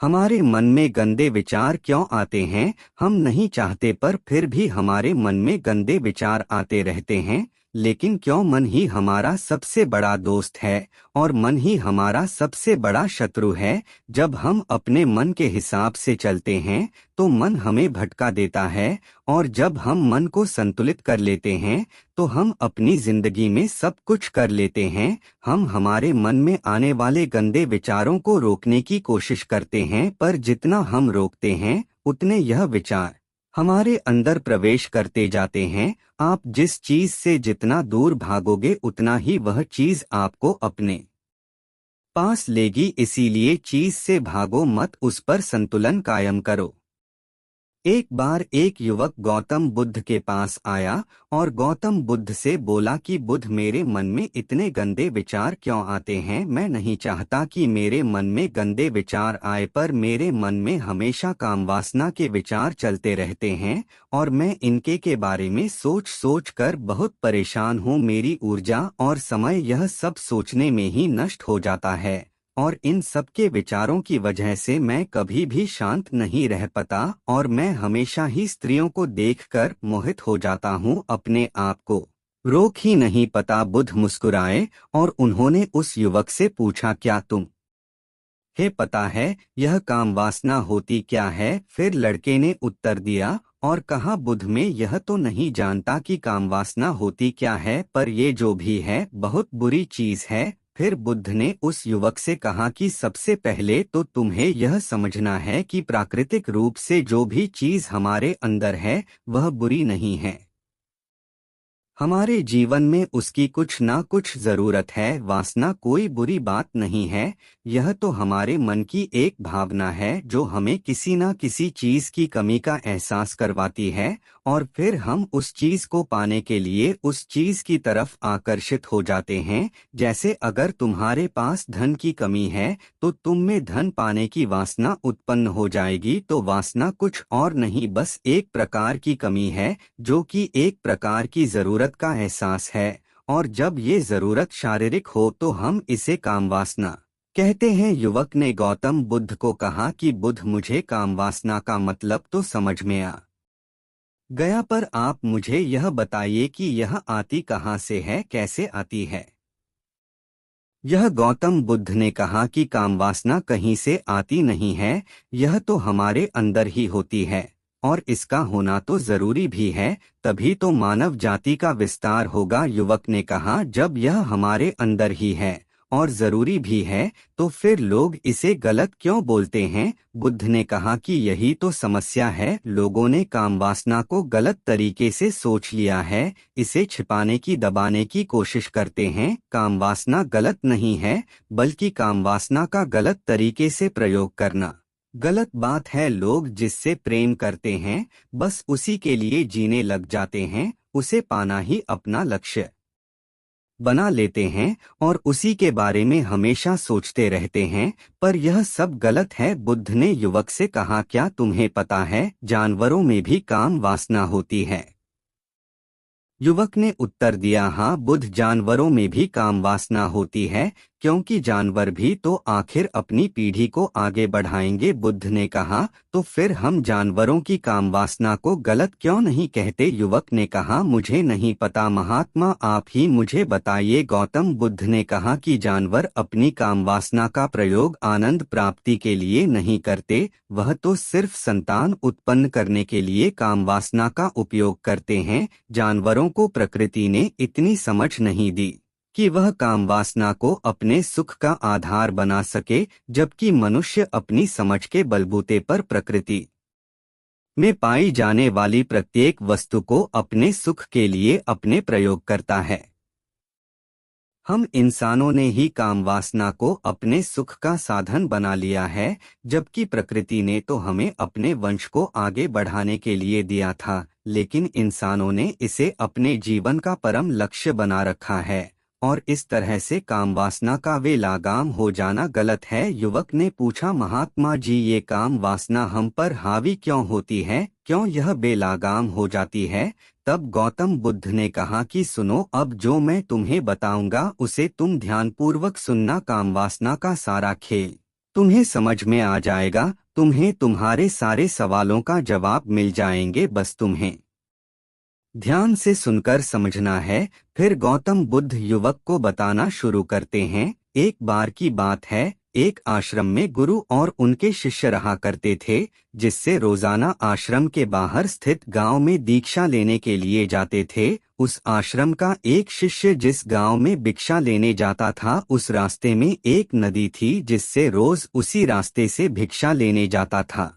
हमारे मन में गंदे विचार क्यों आते हैं? हम नहीं चाहते पर फिर भी हमारे मन में गंदे विचार आते रहते हैं। लेकिन क्यों मन ही हमारा सबसे बड़ा दोस्त है और मन ही हमारा सबसे बड़ा शत्रु है? जब हम अपने मन के हिसाब से चलते हैं तो मन हमें भटका देता है, और जब हम मन को संतुलित कर लेते हैं तो हम अपनी जिंदगी में सब कुछ कर लेते हैं। हम हमारे मन में आने वाले गंदे विचारों को रोकने की कोशिश करते हैं, पर जितना हम रोकते हैं उतने यह विचार हमारे अंदर प्रवेश करते जाते हैं। आप जिस चीज से जितना दूर भागोगे उतना ही वह चीज आपको अपने पास लेगी, इसीलिए चीज से भागो मत, उस पर संतुलन कायम करो। एक बार एक युवक गौतम बुद्ध के पास आया और गौतम बुद्ध से बोला कि बुद्ध, मेरे मन में इतने गंदे विचार क्यों आते हैं? मैं नहीं चाहता कि मेरे मन में गंदे विचार आए, पर मेरे मन में हमेशा काम वासना के विचार चलते रहते हैं और मैं इनके के बारे में सोच सोच कर बहुत परेशान हूँ। मेरी ऊर्जा और समय यह सब सोचने में ही नष्ट हो जाता है और इन सब के विचारों की वजह से मैं कभी भी शांत नहीं रह पाता और मैं हमेशा ही स्त्रियों को देखकर मोहित हो जाता हूँ, अपने आप को रोक ही नहीं पाता। बुद्ध मुस्कुराए और उन्होंने उस युवक से पूछा, क्या तुम हे पता है यह काम वासना होती क्या है? फिर लड़के ने उत्तर दिया और कहा, बुद्ध, में यह तो नहीं जानता कि काम वासना होती क्या है, पर ये जो भी है बहुत बुरी चीज है। फिर बुद्ध ने उस युवक से कहा कि सबसे पहले तो तुम्हें यह समझना है कि प्राकृतिक रूप से जो भी चीज हमारे अंदर है वह बुरी नहीं है। हमारे जीवन में उसकी कुछ ना कुछ जरूरत है। वासना कोई बुरी बात नहीं है, यह तो हमारे मन की एक भावना है जो हमें किसी ना किसी चीज की कमी का एहसास करवाती है और फिर हम उस चीज को पाने के लिए उस चीज की तरफ आकर्षित हो जाते हैं। जैसे अगर तुम्हारे पास धन की कमी है तो तुम में धन पाने की वासना उत्पन्न हो जाएगी। तो वासना कुछ और नहीं, बस एक प्रकार की कमी है जो कि एक प्रकार की जरूरत का एहसास है, और जब ये जरूरत शारीरिक हो तो हम इसे काम वासना कहते हैं। युवक ने गौतम बुद्ध को कहा कि बुद्ध, मुझे काम वासना का मतलब तो समझ में आ गया, पर आप मुझे यह बताइए कि यह आती कहाँ से है, कैसे आती है? यह गौतम बुद्ध ने कहा कि काम वासना कहीं से आती नहीं है, यह तो हमारे अंदर ही होती है और इसका होना तो जरूरी भी है, तभी तो मानव जाति का विस्तार होगा। युवक ने कहा, जब यह हमारे अंदर ही है और जरूरी भी है तो फिर लोग इसे गलत क्यों बोलते हैं? बुद्ध ने कहा कि यही तो समस्या है, लोगों ने काम वासना को गलत तरीके से सोच लिया है, इसे छिपाने की दबाने की कोशिश करते हैं। काम वासना गलत नहीं है, बल्कि काम वासना का गलत तरीके से प्रयोग करना गलत बात है। लोग जिससे प्रेम करते हैं बस उसी के लिए जीने लग जाते हैं, उसे पाना ही अपना लक्ष्य बना लेते हैं और उसी के बारे में हमेशा सोचते रहते हैं, पर यह सब गलत है। बुद्ध ने युवक से कहा, क्या तुम्हें पता है जानवरों में भी काम वासना होती है? युवक ने उत्तर दिया, हाँ बुद्ध, जानवरों में भी काम वासना होती है, क्योंकि जानवर भी तो आखिर अपनी पीढ़ी को आगे बढ़ाएंगे। बुद्ध ने कहा, तो फिर हम जानवरों की काम वासना को गलत क्यों नहीं कहते? युवक ने कहा, मुझे नहीं पता महात्मा, आप ही मुझे बताइए। गौतम बुद्ध ने कहा कि जानवर अपनी काम वासना का प्रयोग आनंद प्राप्ति के लिए नहीं करते, वह तो सिर्फ संतान उत्पन्न करने के लिए काम वासना का उपयोग करते हैं। जानवरों को प्रकृति ने इतनी समझ नहीं दी कि वह काम वासना को अपने सुख का आधार बना सके, जबकि मनुष्य अपनी समझ के बलबूते पर प्रकृति में पाई जाने वाली प्रत्येक वस्तु को अपने सुख के लिए अपने प्रयोग करता है। हम इंसानों ने ही काम वासना को अपने सुख का साधन बना लिया है, जबकि प्रकृति ने तो हमें अपने वंश को आगे बढ़ाने के लिए दिया था, लेकिन इंसानों ने इसे अपने जीवन का परम लक्ष्य बना रखा है और इस तरह से काम वासना का वे लगाम हो जाना गलत है। युवक ने पूछा, महात्मा जी, ये काम वासना हम पर हावी क्यों होती है, क्यों यह बेलागाम हो जाती है? तब गौतम बुद्ध ने कहा कि सुनो, अब जो मैं तुम्हें बताऊंगा उसे तुम ध्यानपूर्वक सुनना। काम वासना का सारा खेल तुम्हें समझ में आ जाएगा, तुम्हें तुम्हारे सारे सवालों का जवाब मिल जाएंगे, बस तुम्हें ध्यान से सुनकर समझना है। फिर गौतम बुद्ध युवक को बताना शुरू करते हैं। एक बार की बात है, एक आश्रम में गुरु और उनके शिष्य रहा करते थे, जिससे रोजाना आश्रम के बाहर स्थित गांव में दीक्षा लेने के लिए जाते थे। उस आश्रम का एक शिष्य जिस गांव में भिक्षा लेने जाता था, उस रास्ते में एक नदी थी, जिससे रोज उसी रास्ते से भिक्षा लेने जाता था।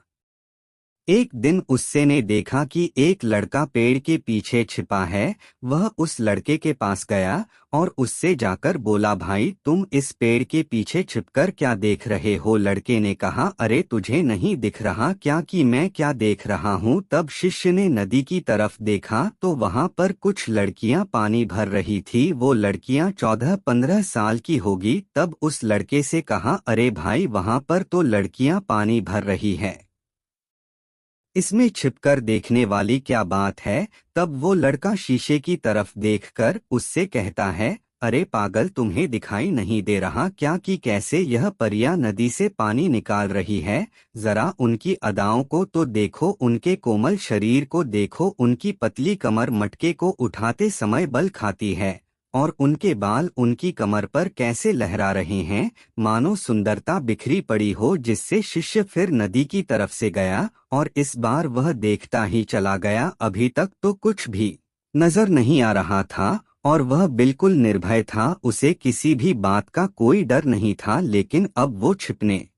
एक दिन उससे ने देखा कि एक लड़का पेड़ के पीछे छिपा है। वह उस लड़के के पास गया और उससे जाकर बोला, भाई तुम इस पेड़ के पीछे छिपकर क्या देख रहे हो? लड़के ने कहा, अरे तुझे नहीं दिख रहा क्या कि मैं क्या देख रहा हूँ? तब शिष्य ने नदी की तरफ देखा तो वहाँ पर कुछ लड़कियाँ पानी भर रही थी। वो लड़कियाँ 14-15 साल की होगी। तब उस लड़के से कहा, अरे भाई वहाँ पर तो लड़कियाँ पानी भर रही है, इसमें छिपकर देखने वाली क्या बात है? तब वो लड़का शीशे की तरफ देखकर उससे कहता है, अरे पागल, तुम्हें दिखाई नहीं दे रहा क्या कि कैसे यह परियां नदी से पानी निकाल रही है? जरा उनकी अदाओं को तो देखो, उनके कोमल शरीर को देखो, उनकी पतली कमर मटके को उठाते समय बल खाती है, और उनके बाल उनकी कमर पर कैसे लहरा रहे हैं, मानो सुंदरता बिखरी पड़ी हो। जिससे शिष्य फिर नदी की तरफ से गया और इस बार वह देखता ही चला गया। अभी तक तो कुछ भी नजर नहीं आ रहा था और वह बिल्कुल निर्भय था, उसे किसी भी बात का कोई डर नहीं था। लेकिन अब वो छिपने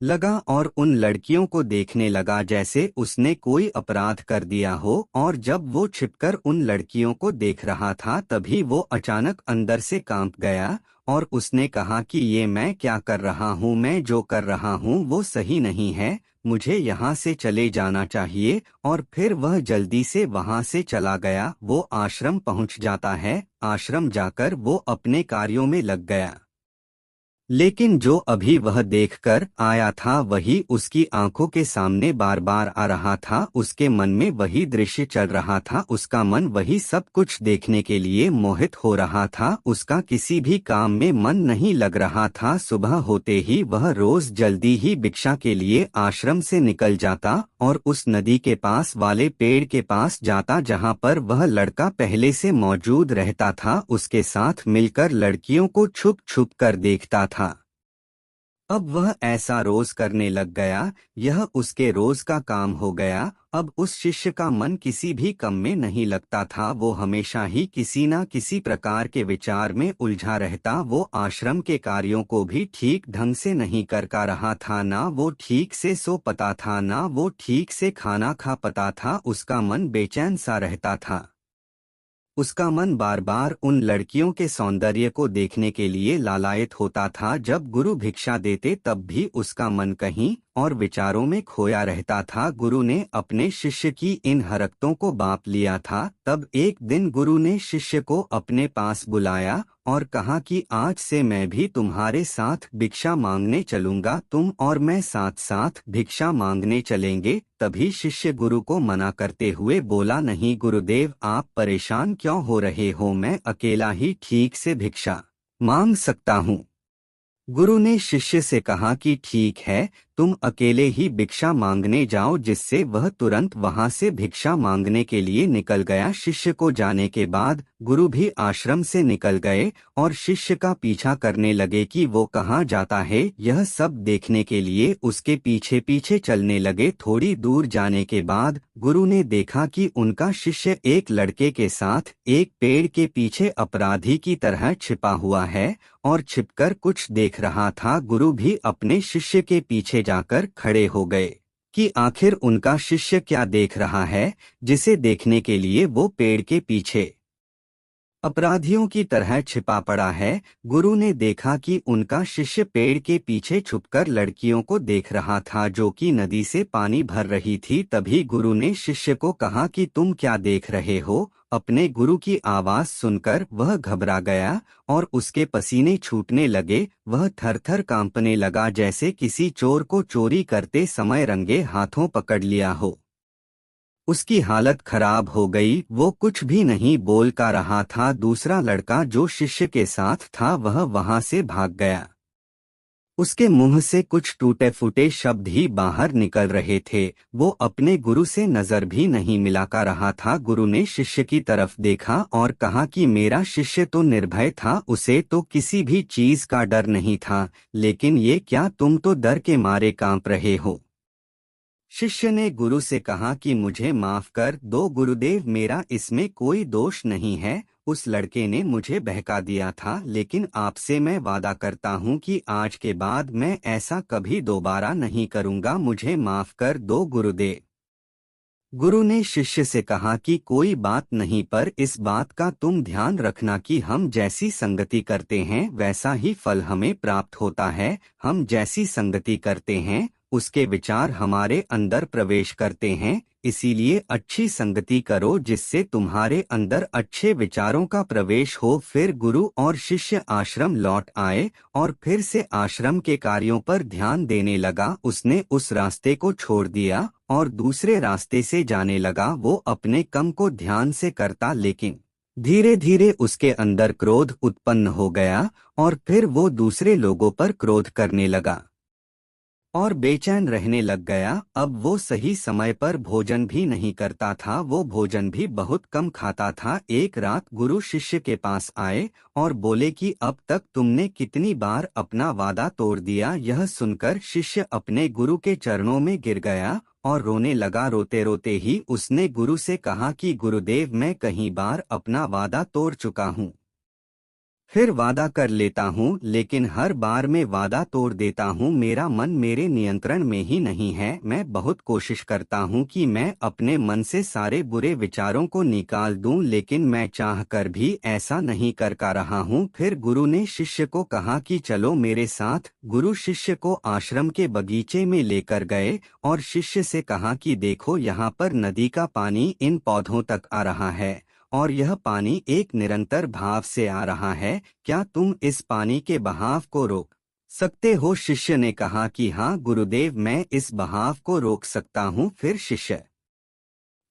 लगा और उन लड़कियों को देखने लगा जैसे उसने कोई अपराध कर दिया हो। और जब वो छिपकर उन लड़कियों को देख रहा था, तभी वो अचानक अंदर से कांप गया और उसने कहा कि ये मैं क्या कर रहा हूँ? मैं जो कर रहा हूँ वो सही नहीं है, मुझे यहाँ से चले जाना चाहिए। और फिर वह जल्दी से वहाँ से चला गया। वो आश्रम पहुँच जाता है। आश्रम जाकर वो अपने कार्यों में लग गया। लेकिन जो अभी वह देखकर आया था वही उसकी आंखों के सामने बार बार आ रहा था। उसके मन में वही दृश्य चल रहा था। उसका मन वही सब कुछ देखने के लिए मोहित हो रहा था। उसका किसी भी काम में मन नहीं लग रहा था। सुबह होते ही वह रोज जल्दी ही भिक्षा के लिए आश्रम से निकल जाता और उस नदी के पास वाले पेड़ के पास जाता जहाँ पर वह लड़का पहले से मौजूद रहता था। उसके साथ मिलकर लड़कियों को छुप छुप कर देखता था। अब वह ऐसा रोज करने लग गया। यह उसके रोज का काम हो गया। अब उस शिष्य का मन किसी भी काम में नहीं लगता था। वो हमेशा ही किसी न किसी प्रकार के विचार में उलझा रहता। वो आश्रम के कार्यों को भी ठीक ढंग से नहीं कर पा रहा था। ना वो ठीक से सो पाता था, ना वो ठीक से खाना खा पाता था। उसका मन बेचैन सा रहता था। उसका मन बार बार उन लड़कियों के सौंदर्य को देखने के लिए लालायित होता था। जब गुरु भिक्षा देते तब भी उसका मन कहीं और विचारों में खोया रहता था। गुरु ने अपने शिष्य की इन हरकतों को बांप लिया था। तब एक दिन गुरु ने शिष्य को अपने पास बुलाया और कहा कि आज से मैं भी तुम्हारे साथ भिक्षा मांगने चलूंगा। तुम और मैं साथ साथ भिक्षा मांगने चलेंगे। तभी शिष्य गुरु को मना करते हुए बोला, नहीं गुरुदेव, आप परेशान क्यों हो रहे हो? मैं अकेला ही ठीक से भिक्षा मांग सकता हूँ। गुरु ने शिष्य से कहा कि ठीक है, तुम अकेले ही भिक्षा मांगने जाओ। जिससे वह तुरंत वहां से भिक्षा मांगने के लिए निकल गया। शिष्य को जाने के बाद गुरु भी आश्रम से निकल गए और शिष्य का पीछा करने लगे कि वो कहाँ जाता है। यह सब देखने के लिए उसके पीछे पीछे चलने लगे। थोड़ी दूर जाने के बाद गुरु ने देखा कि उनका शिष्य एक लड़के के साथ एक पेड़ के पीछे अपराधी की तरह छिपा हुआ है और छिपकर कुछ देख रहा था। गुरु भी अपने शिष्य के पीछे जाकर खड़े हो गए कि आखिर उनका शिष्य क्या देख रहा है, जिसे देखने के लिए वो पेड़ के पीछे अपराधियों की तरह छिपा पड़ा है। गुरु ने देखा कि उनका शिष्य पेड़ के पीछे छुपकर लड़कियों को देख रहा था जो कि नदी से पानी भर रही थी। तभी गुरु ने शिष्य को कहा कि तुम क्या देख रहे हो? अपने गुरु की आवाज सुनकर वह घबरा गया और उसके पसीने छूटने लगे। वह थर-थर कांपने लगा जैसे किसी चोर को चोरी करते समय रंगे हाथों पकड़ लिया हो। उसकी हालत खराब हो गई। वो कुछ भी नहीं बोल का रहा था। दूसरा लड़का जो शिष्य के साथ था वह वहां से भाग गया। उसके मुंह से कुछ टूटे फूटे शब्द ही बाहर निकल रहे थे। वो अपने गुरु से नजर भी नहीं मिलाका रहा था। गुरु ने शिष्य की तरफ देखा और कहा कि मेरा शिष्य तो निर्भय था, उसे तो किसी भी चीज का डर नहीं था, लेकिन ये क्या, तुम तो डर के मारे कांप रहे हो। शिष्य ने गुरु से कहा कि मुझे माफ कर दो गुरुदेव, मेरा इसमें कोई दोष नहीं है। उस लड़के ने मुझे बहका दिया था, लेकिन आपसे मैं वादा करता हूँ कि आज के बाद मैं ऐसा कभी दोबारा नहीं करूँगा, मुझे माफ कर दो गुरुदेव। गुरु ने शिष्य से कहा कि कोई बात नहीं, पर इस बात का तुम ध्यान रखना कि हम जैसी संगति करते हैं वैसा ही फल हमें प्राप्त होता है। हम जैसी संगति करते हैं उसके विचार हमारे अंदर प्रवेश करते हैं, इसीलिए अच्छी संगति करो जिससे तुम्हारे अंदर अच्छे विचारों का प्रवेश हो। फिर गुरु और शिष्य आश्रम लौट आए और फिर से आश्रम के कार्यों पर ध्यान देने लगा। उसने उस रास्ते को छोड़ दिया और दूसरे रास्ते से जाने लगा। वो अपने काम को ध्यान से करता, लेकिन धीरे धीरे उसके अंदर क्रोध उत्पन्न हो गया और फिर वो दूसरे लोगों पर क्रोध करने लगा और बेचैन रहने लग गया। अब वो सही समय पर भोजन भी नहीं करता था, वो भोजन भी बहुत कम खाता था। एक रात गुरु शिष्य के पास आए और बोले कि अब तक तुमने कितनी बार अपना वादा तोड़ दिया। यह सुनकर शिष्य अपने गुरु के चरणों में गिर गया और रोने लगा। रोते रोते ही उसने गुरु से कहा कि गुरुदेव, मैं कई बार अपना वादा तोड़ चुका हूँ, फिर वादा कर लेता हूँ, लेकिन हर बार मैं वादा तोड़ देता हूँ। मेरा मन मेरे नियंत्रण में ही नहीं है। मैं बहुत कोशिश करता हूँ कि मैं अपने मन से सारे बुरे विचारों को निकाल दूँ, लेकिन मैं चाहकर भी ऐसा नहीं कर पा रहा हूँ। फिर गुरु ने शिष्य को कहा कि चलो मेरे साथ। गुरु शिष्य को आश्रम के बगीचे में लेकर गए और शिष्य से कहा कि देखो, यहाँ पर नदी का पानी इन पौधों तक आ रहा है और यह पानी एक निरंतर भाव से आ रहा है। क्या तुम इस पानी के बहाव को रोक सकते हो? शिष्य ने कहा कि हाँ गुरुदेव, मैं इस बहाव को रोक सकता हूँ। फिर शिष्य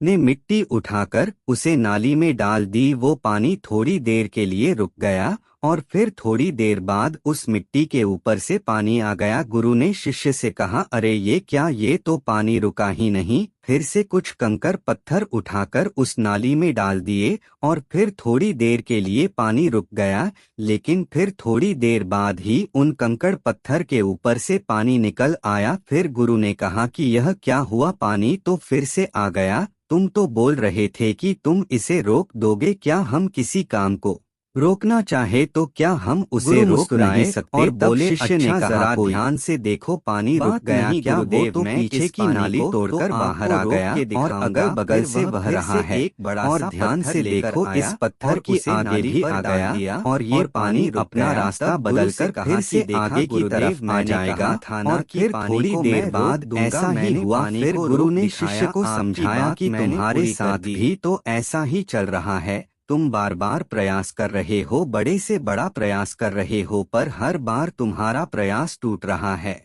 ने मिट्टी उठाकर उसे नाली में डाल दी। वो पानी थोड़ी देर के लिए रुक गया और फिर थोड़ी देर बाद उस मिट्टी के ऊपर से पानी आ गया। गुरु ने शिष्य से कहा, अरे ये क्या, ये तो पानी रुका ही नहीं। फिर से कुछ कंकर पत्थर उठाकर उस नाली में डाल दिए और फिर थोड़ी देर के लिए पानी रुक गया, लेकिन फिर थोड़ी देर बाद ही उन कंकड़ पत्थर के ऊपर से पानी निकल आया। फिर गुरु ने कहा कि यह क्या हुआ, पानी तो फिर से आ गया। तुम तो बोल रहे थे कि तुम इसे रोक दोगे, क्या हम किसी काम को रोकना चाहे तो क्या हम उसे रोक नहीं सकते? और बोले, शिष्य ने कहा, जरा ध्यान से देखो, पानी रुक गया क्या? वो तो पीछे की नाली तोड़कर बाहर आ गया और अगल बगल से बह रहा है। और ध्यान से देखो, इस पत्थर की आगे भी आ गया और ये पानी अपना रास्ता बदलकर फिर से आगे की तरफ आ जाएगा। और फिर थोड़ी देर बाद ऐसा ही हुआ। फिर गुरु ने शिष्य को समझाया कि तुम्हारे साथ भी तो ऐसा ही चल रहा है। तुम बार बार प्रयास कर रहे हो, बड़े से बड़ा प्रयास कर रहे हो, पर हर बार तुम्हारा प्रयास टूट रहा है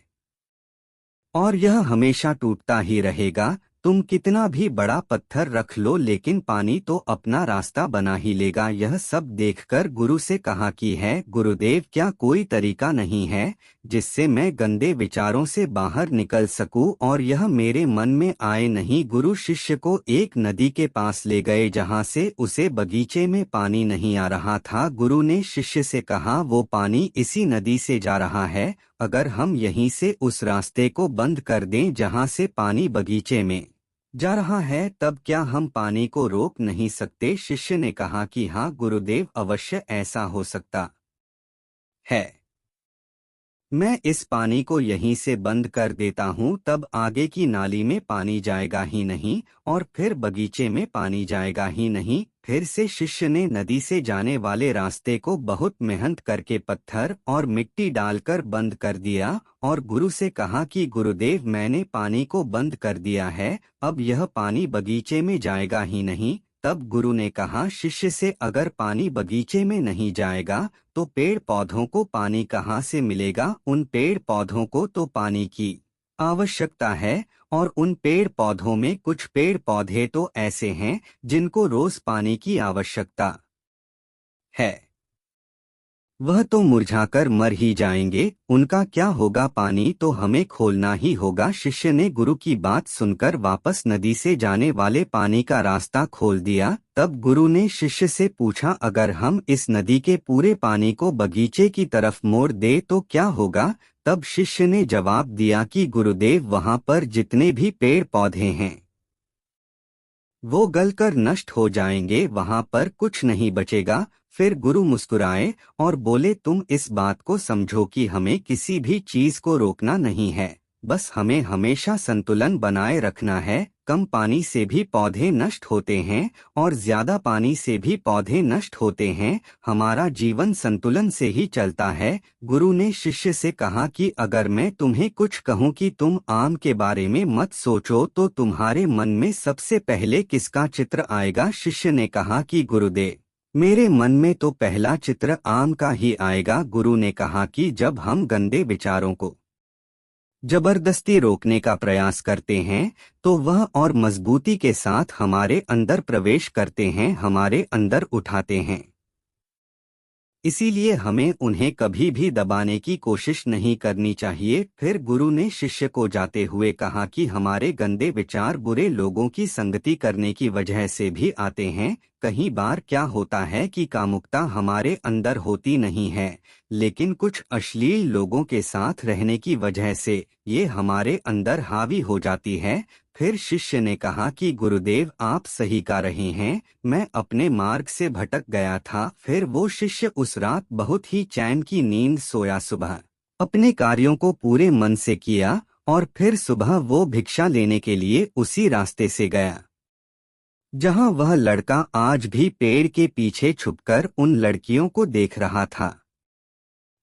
और यह हमेशा टूटता ही रहेगा। तुम कितना भी बड़ा पत्थर रख लो, लेकिन पानी तो अपना रास्ता बना ही लेगा। यह सब देखकर गुरु से कहा कि है गुरुदेव, क्या कोई तरीका नहीं है जिससे मैं गंदे विचारों से बाहर निकल सकूं और यह मेरे मन में आए नहीं? गुरु शिष्य को एक नदी के पास ले गए जहां से उसे बगीचे में पानी नहीं आ रहा था। गुरु ने शिष्य से कहा, वो पानी इसी नदी से जा रहा है। अगर हम यहीं से उस रास्ते को बंद कर दें जहां से पानी बगीचे में जा रहा है, तब क्या हम पानी को रोक नहीं सकते? शिष्य ने कहा कि हाँ गुरुदेव, अवश्य ऐसा हो सकता है। मैं इस पानी को यहीं से बंद कर देता हूँ, तब आगे की नाली में पानी जाएगा ही नहीं और फिर बगीचे में पानी जाएगा ही नहीं। फिर से शिष्य ने नदी से जाने वाले रास्ते को बहुत मेहनत करके पत्थर और मिट्टी डालकर बंद कर दिया और गुरु से कहा कि गुरुदेव, मैंने पानी को बंद कर दिया है, अब यह पानी बगीचे में जाएगा ही नहीं। तब गुरु ने कहा शिष्य से, अगर पानी बगीचे में नहीं जाएगा तो पेड़ पौधों को पानी कहाँ से मिलेगा? उन पेड़ पौधों को तो पानी की आवश्यकता है और उन पेड़ पौधों में कुछ पेड़ पौधे तो ऐसे हैं जिनको रोज पानी की आवश्यकता है। वह तो मुरझाकर मर ही जाएंगे, उनका क्या होगा, पानी तो हमें खोलना ही होगा। शिष्य ने गुरु की बात सुनकर वापस नदी से जाने वाले पानी का रास्ता खोल दिया। तब गुरु ने शिष्य से पूछा, अगर हम इस नदी के पूरे पानी को बगीचे की तरफ मोड़ दे तो क्या होगा? तब शिष्य ने जवाब दिया कि गुरुदेव, वहां पर जितने भी पेड़ पौधे हैं वो गलकर नष्ट हो जाएंगे, वहां पर कुछ नहीं बचेगा। फिर गुरु मुस्कुराए और बोले, तुम इस बात को समझो कि हमें किसी भी चीज को रोकना नहीं है, बस हमें हमेशा संतुलन बनाए रखना है। कम पानी से भी पौधे नष्ट होते हैं और ज्यादा पानी से भी पौधे नष्ट होते हैं। हमारा जीवन संतुलन से ही चलता है। गुरु ने शिष्य से कहा कि अगर मैं तुम्हें कुछ कहूँ कि तुम आम के बारे में मत सोचो तो तुम्हारे मन में सबसे पहले किसका चित्र आएगा? शिष्य ने कहा कि गुरुदेव, मेरे मन में तो पहला चित्र आम का ही आएगा। गुरु ने कहा कि जब हम गंदे विचारों को जबरदस्ती रोकने का प्रयास करते हैं तो वह और मजबूती के साथ हमारे अंदर प्रवेश करते हैं, हमारे अंदर उठाते हैं। इसीलिए हमें उन्हें कभी भी दबाने की कोशिश नहीं करनी चाहिए। फिर गुरु ने शिष्य को जाते हुए कहा कि हमारे गंदे विचार बुरे लोगों की संगति करने की वजह से भी आते हैं। कई बार क्या होता है कि कामुकता हमारे अंदर होती नहीं है, लेकिन कुछ अश्लील लोगों के साथ रहने की वजह से ये हमारे अंदर हावी हो जाती है। फिर शिष्य ने कहा कि गुरुदेव, आप सही कह रहे हैं, मैं अपने मार्ग से भटक गया था। फिर वो शिष्य उस रात बहुत ही चैन की नींद सोया। सुबह अपने कार्यों को पूरे मन से किया और फिर सुबह वो भिक्षा लेने के लिए उसी रास्ते से गया जहां वह लड़का आज भी पेड़ के पीछे छुपकर उन लड़कियों को देख रहा था।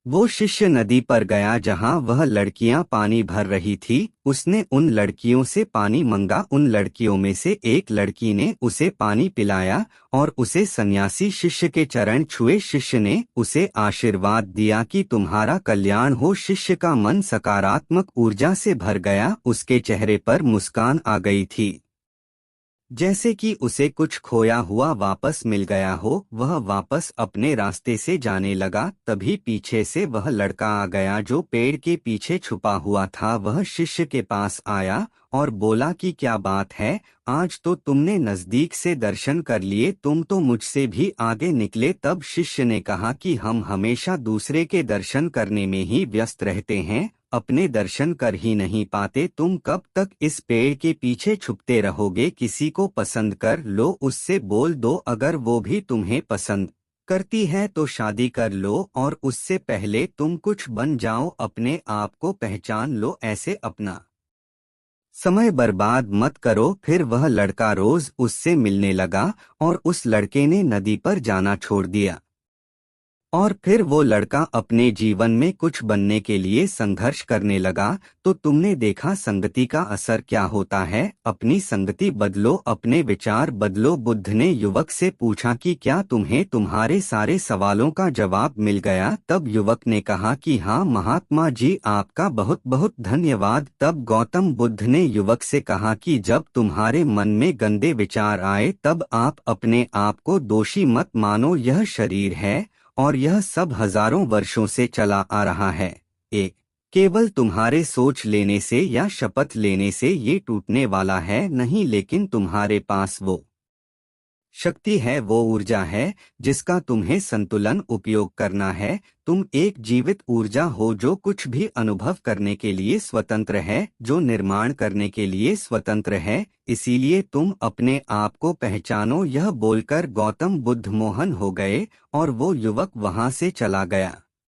वो शिष्य नदी पर गया जहां वह लड़कियां पानी भर रही थी। उसने उन लड़कियों से पानी मंगा। उन लड़कियों में से एक लड़की ने उसे पानी पिलाया और उसे सन्यासी शिष्य के चरण छुए। शिष्य ने उसे आशीर्वाद दिया कि तुम्हारा कल्याण हो। शिष्य का मन सकारात्मक ऊर्जा से भर गया, उसके चेहरे पर मुस्कान आ गई थी, जैसे कि उसे कुछ खोया हुआ वापस मिल गया हो। वह वापस अपने रास्ते से जाने लगा। तभी पीछे से वह लड़का आ गया जो पेड़ के पीछे छुपा हुआ था। वह शिष्य के पास आया और बोला कि क्या बात है, आज तो तुमने नजदीक से दर्शन कर लिए, तुम तो मुझसे भी आगे निकले। तब शिष्य ने कहा कि हम हमेशा दूसरे के दर्शन करने में ही व्यस्त रहते हैं, अपने दर्शन कर ही नहीं पाते। तुम कब तक इस पेड़ के पीछे छुपते रहोगे? किसी को पसंद कर लो, उससे बोल दो। अगर वो भी तुम्हें पसंद करती है तो शादी कर लो, और उससे पहले तुम कुछ बन जाओ, अपने आप को पहचान लो। ऐसे अपना समय बर्बाद मत करो। फिर वह लड़का रोज उससे मिलने लगा और उस लड़के ने नदी पर जाना छोड़ दिया। और फिर वो लड़का अपने जीवन में कुछ बनने के लिए संघर्ष करने लगा। तो तुमने देखा संगति का असर क्या होता है। अपनी संगति बदलो, अपने विचार बदलो। बुद्ध ने युवक से पूछा कि क्या तुम्हें तुम्हारे सारे सवालों का जवाब मिल गया? तब युवक ने कहा कि हाँ महात्मा जी, आपका बहुत बहुत धन्यवाद। तब गौतम बुद्ध ने युवक से कहा कि जब तुम्हारे मन में गंदे विचार आए तब आप अपने आप को दोषी मत मानो। यह शरीर है और यह सब हजारों वर्षों से चला आ रहा है। एक केवल तुम्हारे सोच लेने से या शपथ लेने से ये टूटने वाला है नहीं, लेकिन तुम्हारे पास वो शक्ति है, वो ऊर्जा है जिसका तुम्हें संतुलन उपयोग करना है। तुम एक जीवित ऊर्जा हो जो कुछ भी अनुभव करने के लिए स्वतंत्र है, जो निर्माण करने के लिए स्वतंत्र है। इसीलिए तुम अपने आप को पहचानो। यह बोलकर गौतम बुद्ध मोहन हो गए और वो युवक वहां से चला गया।